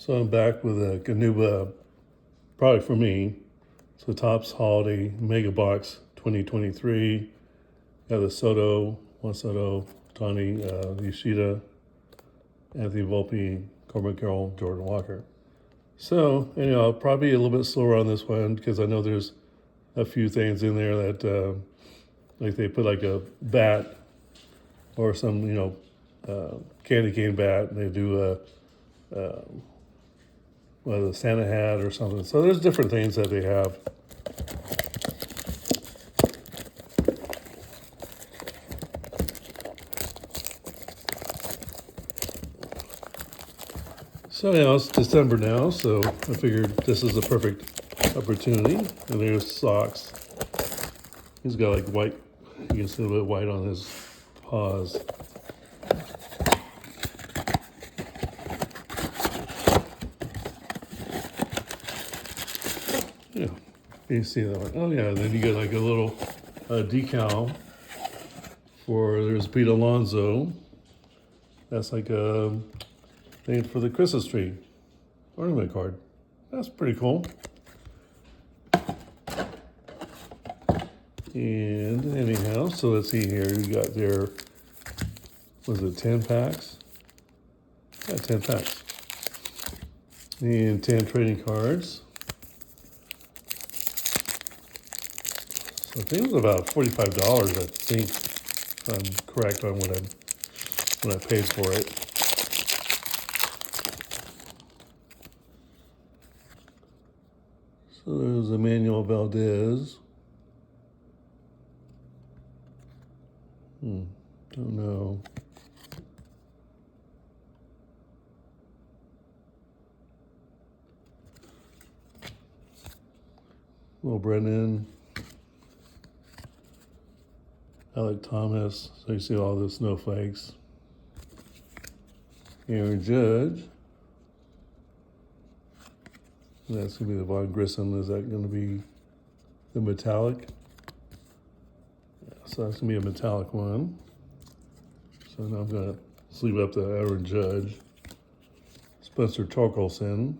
So I'm back with a new product for me. It's the Topps Holiday Mega Box 2023. Got the Soto, Juan Soto, Tony, Yoshida, Anthony Volpe, Corbin Carroll, Jordan Walker. So anyhow, I'll probably be a little bit slower on this one because I know there's a few things in there that, like they put like a bat or some, candy cane bat. And they do a Santa hat or something. So there's different things that they have. So yeah, it's December now, so I figured this is a perfect opportunity. And there's socks. He's got like white, you can see a little bit white on his paws. Yeah, you see that one. Oh yeah, then you get like a little decal for, there's Pete Alonso. That's like a thing for the Christmas tree ornament card. That's pretty cool. And anyhow, so let's see here. You got their, was it 10 packs? Yeah, 10 packs. And 10 trading cards. So I think it was about $45, I think, if I'm correct on what I paid for it. So there's Emmanuel Valdez. Don't know. Will Brennan. Alec Thomas. So you see all the snowflakes. Aaron Judge. That's going to be the Von Grissom. Is that going to be the metallic? Yeah, so that's going to be a metallic one. So now I'm going to sleeve up the Aaron Judge. Spencer Torkelson.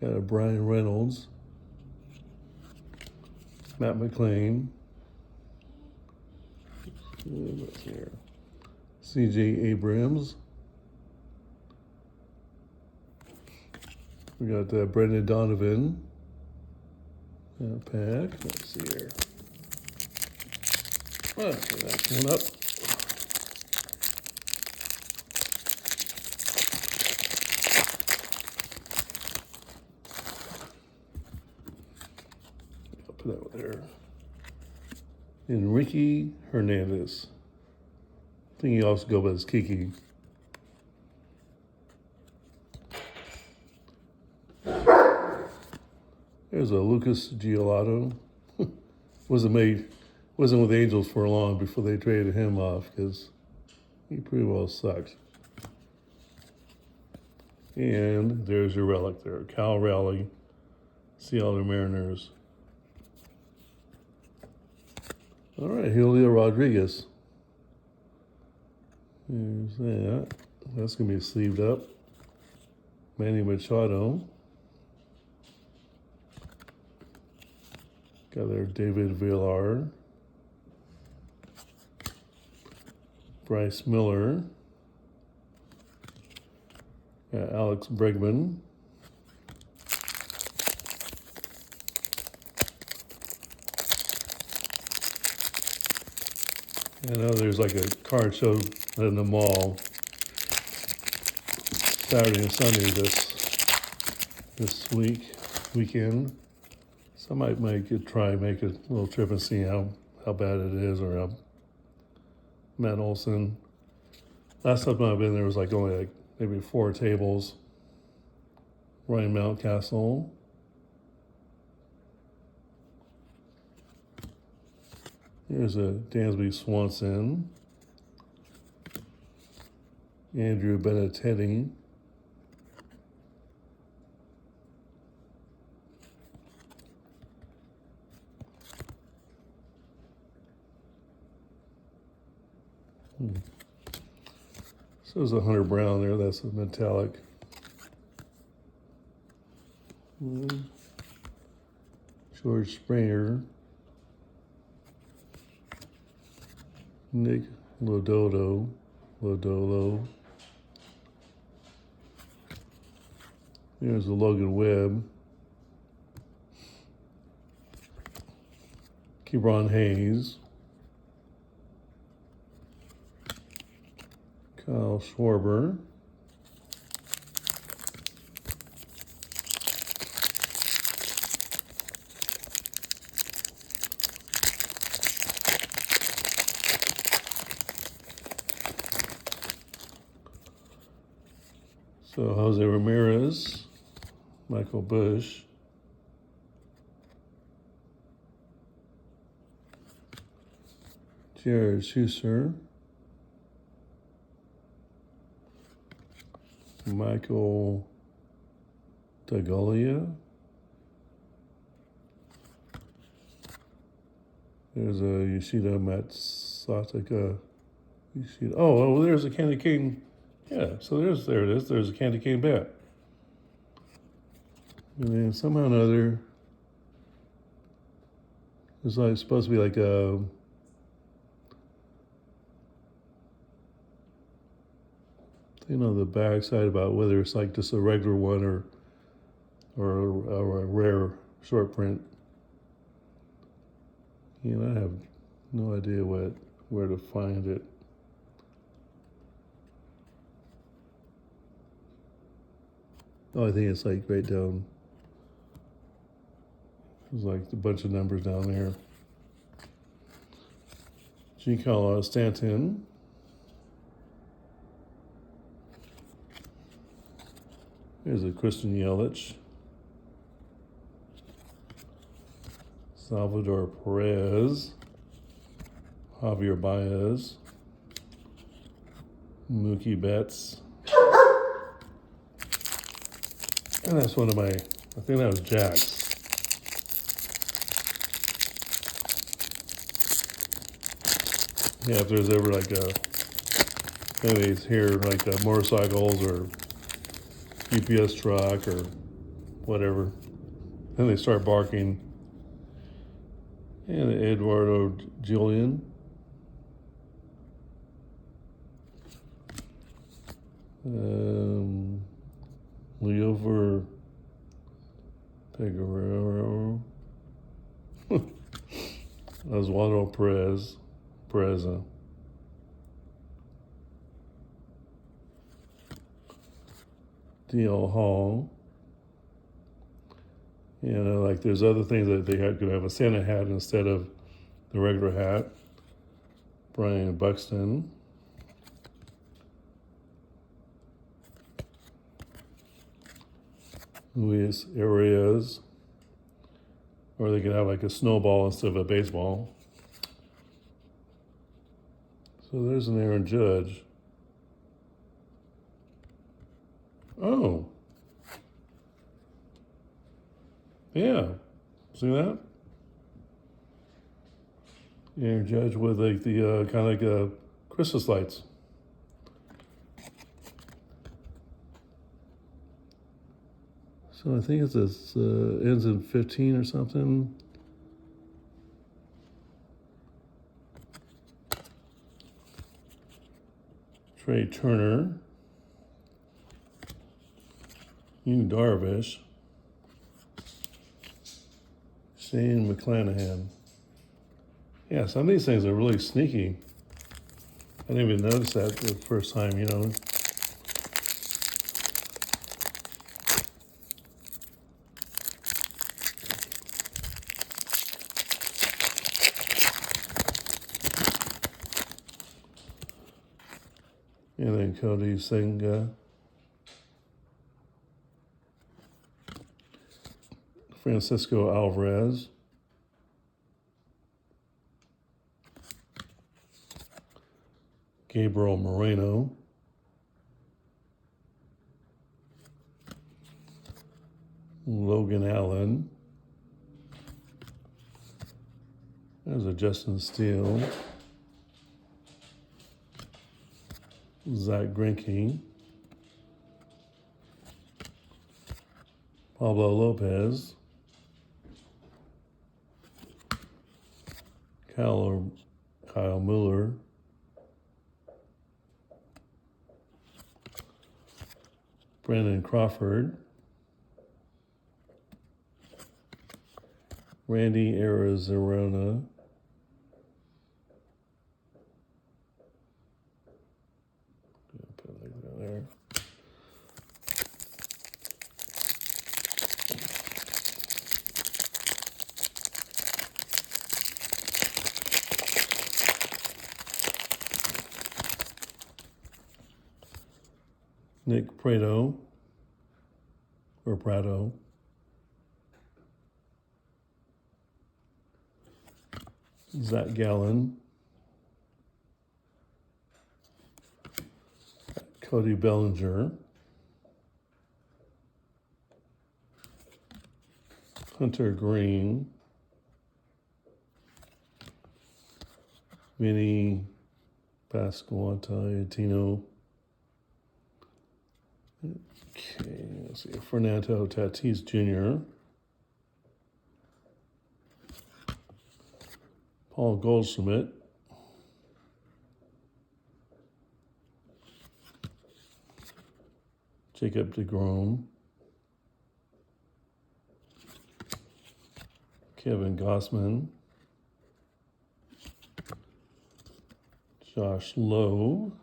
Got a Brian Reynolds. Matt McLean. What's here? C.J. Abrams. We got Brendan Donovan. Pack. Let's see here. Okay, that's one up. I'll put that there. Enrique Hernandez. I think he also goes by as Kiki. There's a Lucas Giolito. wasn't with the Angels for long before they traded him off because he pretty well sucked. And there's your relic there, Cal Raleigh, Seattle Mariners. All right, Julio Rodriguez. There's that. That's gonna be sleeved up. Manny Machado. Got there David Villar. Bryce Miller. Got Alex Bregman. I know there's like a card show in the mall Saturday and Sunday this weekend. So I might try and make a little trip and see how bad it is, or how Matt Olson. Last time I've been there was like only like maybe 4 tables. Ryan Mountcastle. Here's a Dansby Swanson. Andrew Benintendi. So there's a Hunter Brown there. That's a metallic. George Springer. Nick Lodolo. There's a Logan Webb. Kebron Hayes. Kyle Schwarber. So Jose Ramirez, Michael Bush, Jared Schuster, Michael Dagolia. There's a Yoshida Matsataka. Yoshida. Oh, there's a Candy King. Yeah, so there it is. There's a Candy Cane bat. And then somehow or another, it's like supposed to be like a thing on the backside about whether it's like just a regular one or a rare short print. You know, I have no idea where to find it. Oh, I think it's like right down. There's like a bunch of numbers down there. Giancarlo Stanton. There's a Christian Yelich. Salvador Perez. Javier Baez. Mookie Betts. And that's one of my, I think that was Jack's. Yeah, if there's ever like anyways here, like motorcycles or UPS truck or whatever, then they start barking. And Eduardo Julian. Leover Peguero. Oswaldo Perez. D.L. Hall. You know, like there's other things that they could have a Santa hat instead of the regular hat. Brian Buxton. Luis Arias. Or they could have like a snowball instead of a baseball. So there's an Aaron Judge. Oh. Yeah. See that? Aaron Judge with like the kind of like Christmas lights. So I think it's this ends in 15 or something. Trey Turner. Yu Darvish. Shane McClanahan. Yeah, some of these things are really sneaky. I didn't even notice that the first time, you know. And then Cody Senga. Francisco Alvarez. Gabriel Moreno. Logan Allen. There's a Justin Steele. Zach Greinke, Pablo Lopez, Kyle Mueller, Brandon Crawford, Randy Arozarena, put it like there. Nick Prado, Zach Gallen, Cody Bellinger, Hunter Green, Vinny Pasquantino. Okay, let's see. Fernando Tatis Jr., Paul Goldschmidt, Jacob deGrom, Kevin Gossman, Josh Lowe,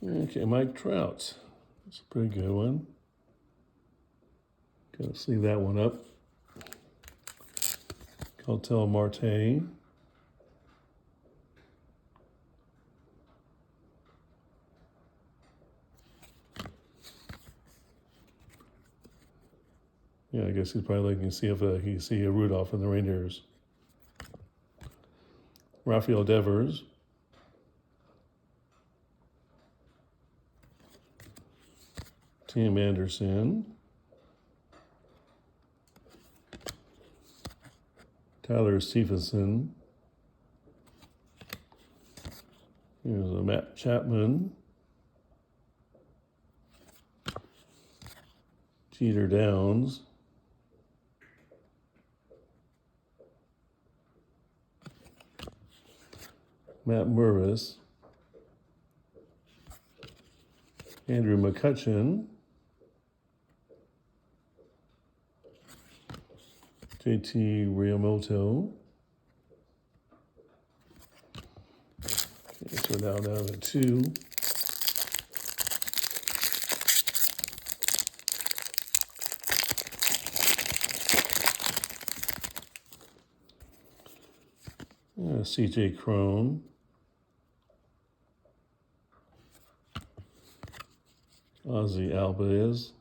okay, Mike Trout. That's a pretty good one. Gotta sleeve that one up. Ketel Marte, yeah, I guess he's probably looking to see if he can see a Rudolph in the Reindeers. Rafael Devers, Tim Anderson, Tyler Stephenson, here's a Matt Chapman, Jeter Downs, Matt Mervis, Andrew McCutchen, JT Realmuto. Okay, so now down to 2. CJ Cron, Ozzy Alvarez,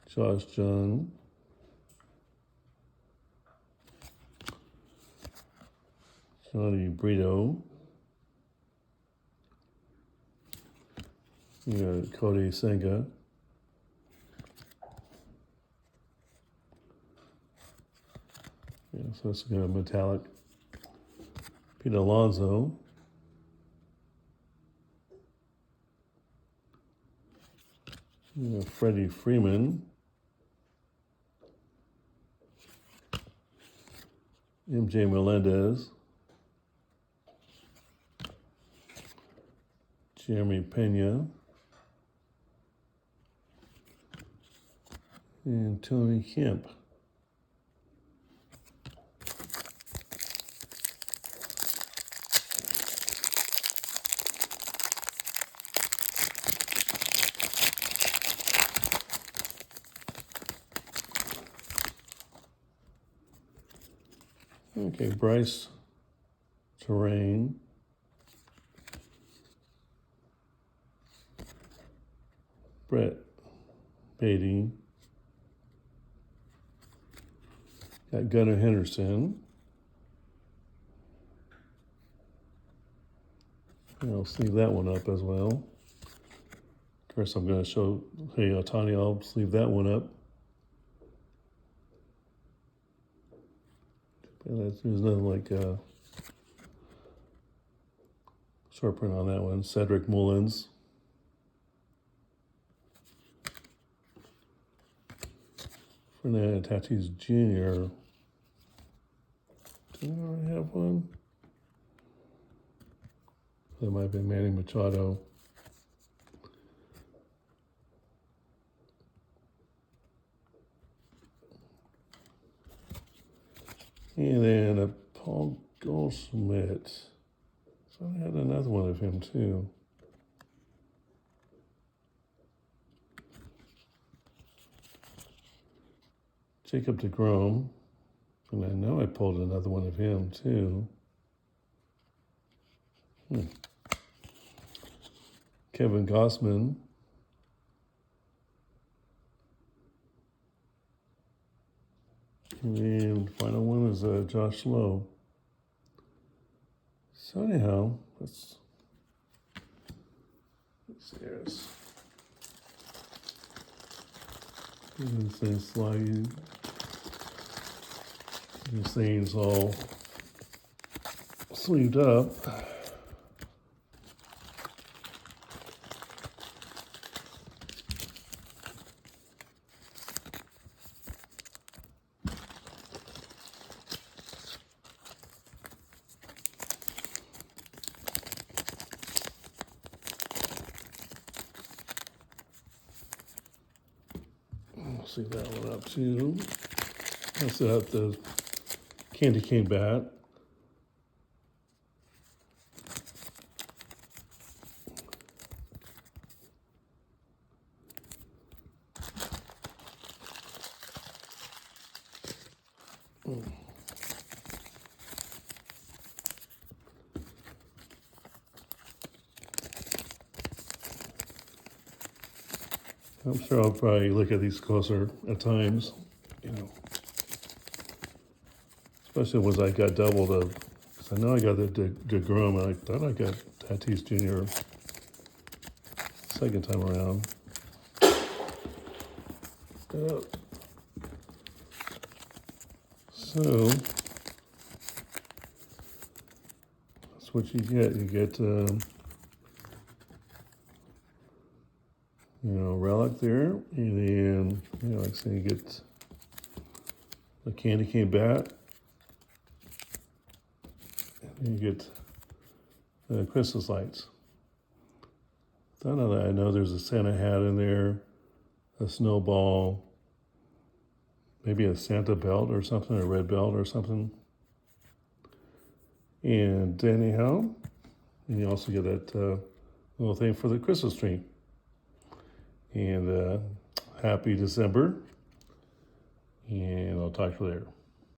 Josh Jung, Johnny Brito, Cody Senga, so that's a metallic. Pete Alonso, Freddie Freeman, MJ Melendez, Jeremy Pena, and Tony Kemp. Okay, Bryce Terrain, Brett Beatty, got Gunnar Henderson, I'll sleeve that one up as well. First, I'm going to show, hey, Tani, I'll sleeve that one up. And there's nothing like short print on that one. Cedric Mullins. Fernando Tatis Jr. Do I already have one? That might be Manny Machado. And then a Paul Goldschmidt. So I had another one of him too. Jacob deGrom. And I know I pulled another one of him too. Kevin Gossman. And final one is Josh Lowe. So anyhow, let's see here. These things slide. These things all sleeved up. See that one up too. I still have the candy cane bat. I'm sure I'll probably look at these closer at times, you know. Especially once I got doubled of, because I know I got the deGrom, and I thought I got Tatis Jr. second time around. So, that's what you get. You get, relic there, and then, like I say, you get a candy cane bat, and you get Christmas lights. None of that. I know there's a Santa hat in there, a snowball, maybe a Santa belt or something, a red belt or something. And anyhow, and you also get that little thing for the Christmas tree. And happy December, and I'll talk to you later.